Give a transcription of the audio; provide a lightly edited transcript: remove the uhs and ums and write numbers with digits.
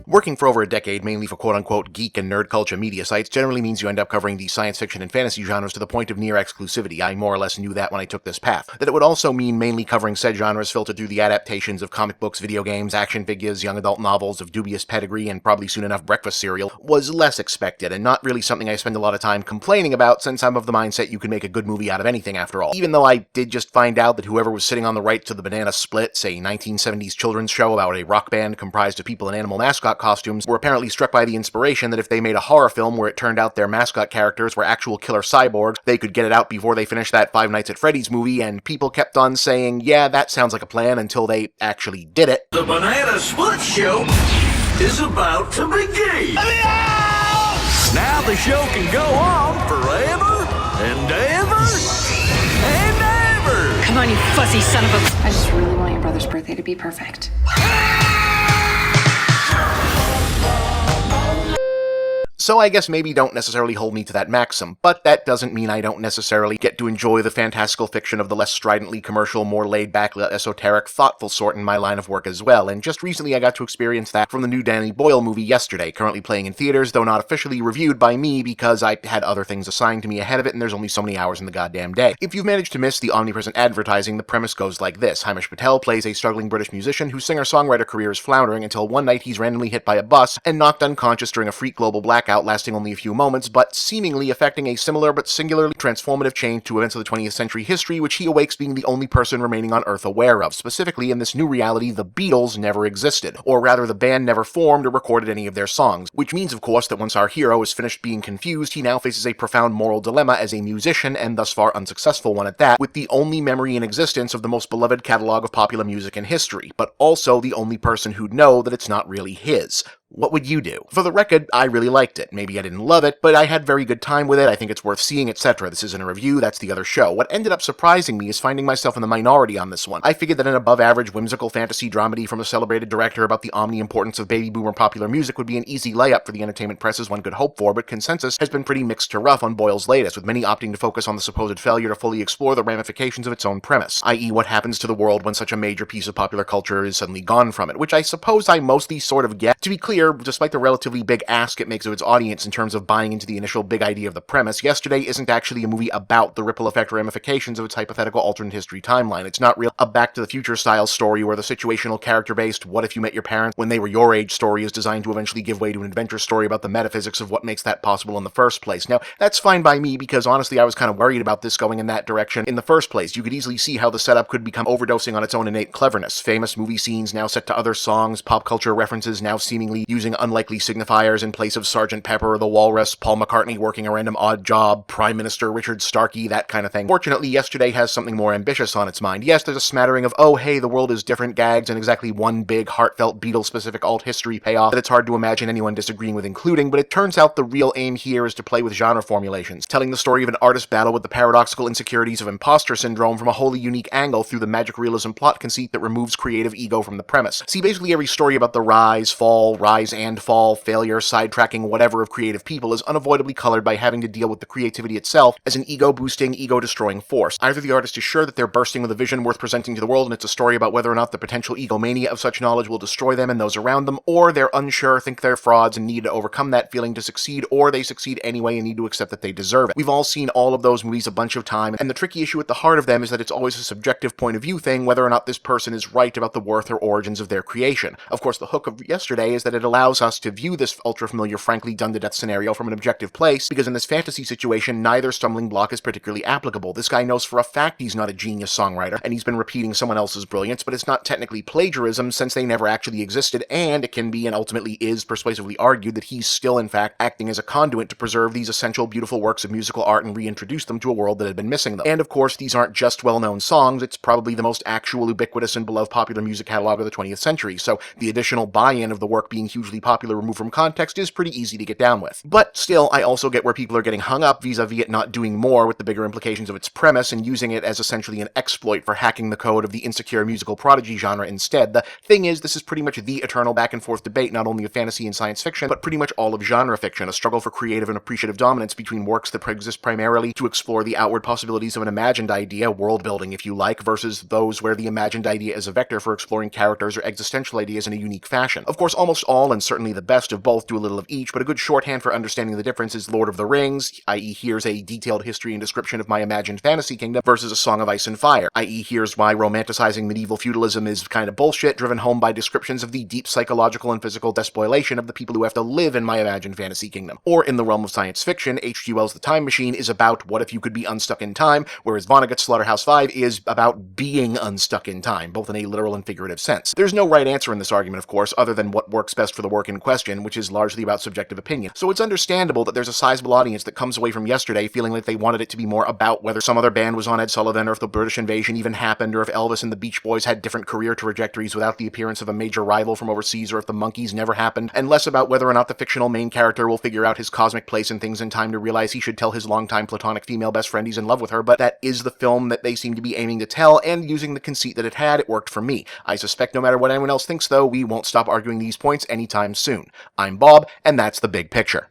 Working for over a decade, mainly for quote-unquote geek and nerd culture media sites, generally means you end up covering the science fiction and fantasy genres to the point of near exclusivity. I more or less knew that when I took this path. That it would also mean mainly covering said genres filtered through the adaptations of comic books, video games, action figures, young adult novels of dubious pedigree, and probably soon enough breakfast cereal, was less expected, and not really something I spend a lot of time complaining about, since I'm of the mindset you can make a good movie out of anything after all. Even though I did just find out that whoever was sitting on the rights to the Banana Split, say 1970s children's show about a rock band comprised of people in animal mascot costumes, were apparently struck by the inspiration that if they made a horror film where it turned out their mascot characters were actual killer cyborgs, they could get it out before they finished that Five Nights at Freddy's movie, and people kept on saying, yeah, that sounds like a plan, until they actually did it. The Banana Split Show is about to begin! Now the show can go on forever and ever and ever! Come on, you fuzzy son of a... I just really want your brother's birthday to be perfect. So I guess maybe don't necessarily hold me to that maxim, but that doesn't mean I don't necessarily get to enjoy the fantastical fiction of the less stridently commercial, more laid-back, esoteric, thoughtful sort in my line of work as well, and just recently I got to experience that from the new Danny Boyle movie Yesterday, currently playing in theaters, though not officially reviewed by me because I had other things assigned to me ahead of it and there's only so many hours in the goddamn day. If you've managed to miss the omnipresent advertising, the premise goes like this. Hamish Patel plays a struggling British musician whose singer-songwriter career is floundering until one night he's randomly hit by a bus and knocked unconscious during a freak global blackout lasting only a few moments, but seemingly affecting a similar but singularly transformative change to events of the 20th century history, which he awakes being the only person remaining on Earth aware of. Specifically, in this new reality, the Beatles never existed, or rather the band never formed or recorded any of their songs, which means, of course, that once our hero is finished being confused, he now faces a profound moral dilemma as a musician, and thus far unsuccessful one at that, with the only memory in existence of the most beloved catalog of popular music in history, but also the only person who'd know that it's not really his. What would you do? For the record, I really liked it. Maybe I didn't love it, but I had very good time with it, I think it's worth seeing, etc. This isn't a review, that's the other show. What ended up surprising me is finding myself in the minority on this one. I figured that an above-average whimsical fantasy dramedy from a celebrated director about the omni-importance of baby boomer popular music would be an easy layup for the entertainment press as one could hope for, but consensus has been pretty mixed to rough on Boyle's latest, with many opting to focus on the supposed failure to fully explore the ramifications of its own premise, i.e. what happens to the world when such a major piece of popular culture is suddenly gone from it, which I suppose I mostly sort of get. To be clear, despite the relatively big ask it makes of its audience in terms of buying into the initial big idea of the premise, Yesterday isn't actually a movie about the ripple effect ramifications of its hypothetical alternate history timeline. It's not real a Back to the Future style story where the situational character-based what if you met your parents when they were your age story is designed to eventually give way to an adventure story about the metaphysics of what makes that possible in the first place. Now, that's fine by me because honestly I was kind of worried about this going in that direction in the first place. You could easily see how the setup could become overdosing on its own innate cleverness. Famous movie scenes now set to other songs, pop culture references now seemingly using unlikely signifiers in place of Sgt. Pepper or the Walrus, Paul McCartney working a random odd job, Prime Minister Richard Starkey, that kind of thing. Fortunately, Yesterday has something more ambitious on its mind. Yes, there's a smattering of, oh hey, the world is different gags and exactly one big, heartfelt, Beatles-specific alt-history payoff that it's hard to imagine anyone disagreeing with including, but it turns out the real aim here is to play with genre formulations, telling the story of an artist battle with the paradoxical insecurities of imposter syndrome from a wholly unique angle through the magic realism plot conceit that removes creative ego from the premise. See, basically every story about the rise and fall, failure, sidetracking, whatever of creative people is unavoidably colored by having to deal with the creativity itself as an ego-boosting, ego-destroying force. Either the artist is sure that they're bursting with a vision worth presenting to the world and it's a story about whether or not the potential egomania of such knowledge will destroy them and those around them, or they're unsure, think they're frauds, and need to overcome that feeling to succeed, or they succeed anyway and need to accept that they deserve it. We've all seen all of those movies a bunch of times, and the tricky issue at the heart of them is that it's always a subjective point of view thing whether or not this person is right about the worth or origins of their creation. Of course, the hook of Yesterday is that it allows us to view this ultra-familiar, frankly done-to-death scenario from an objective place, because in this fantasy situation, neither stumbling block is particularly applicable. This guy knows for a fact he's not a genius songwriter, and he's been repeating someone else's brilliance, but it's not technically plagiarism since they never actually existed, and it can be and ultimately is persuasively argued that he's still in fact acting as a conduit to preserve these essential beautiful works of musical art and reintroduce them to a world that had been missing them. And of course, these aren't just well-known songs, it's probably the most actual, ubiquitous, and beloved popular music catalog of the 20th century, so the additional buy-in of the work being hugely popular removed from context is pretty easy to get down with. But still, I also get where people are getting hung up vis-a-vis it not doing more with the bigger implications of its premise and using it as essentially an exploit for hacking the code of the insecure musical prodigy genre instead. The thing is, this is pretty much the eternal back-and-forth debate not only of fantasy and science fiction, but pretty much all of genre fiction, a struggle for creative and appreciative dominance between works that exist primarily to explore the outward possibilities of an imagined idea, world-building if you like, versus those where the imagined idea is a vector for exploring characters or existential ideas in a unique fashion. Of course, almost all original, and certainly the best of both do a little of each, but a good shorthand for understanding the difference is Lord of the Rings, i.e. here's a detailed history and description of my imagined fantasy kingdom, versus A Song of Ice and Fire, i.e. here's why romanticizing medieval feudalism is kind of bullshit, driven home by descriptions of the deep psychological and physical despoilation of the people who have to live in my imagined fantasy kingdom. Or in the realm of science fiction, H.G. Wells' The Time Machine is about what if you could be unstuck in time, whereas Vonnegut's Slaughterhouse-Five is about being unstuck in time, both in a literal and figurative sense. There's no right answer in this argument, of course, other than what works best for the work in question, which is largely about subjective opinion. So it's understandable that there's a sizable audience that comes away from yesterday feeling like they wanted it to be more about whether some other band was on Ed Sullivan, or if the British invasion even happened, or if Elvis and the Beach Boys had different career trajectories without the appearance of a major rival from overseas, or if the Monkees never happened, and less about whether or not the fictional main character will figure out his cosmic place in things in time to realize he should tell his longtime platonic female best friend he's in love with her. But that is the film that they seem to be aiming to tell, and using the conceit that it had, it worked for me. I suspect no matter what anyone else thinks, though, we won't stop arguing these points anytime soon. I'm Bob, and that's The Big Picture.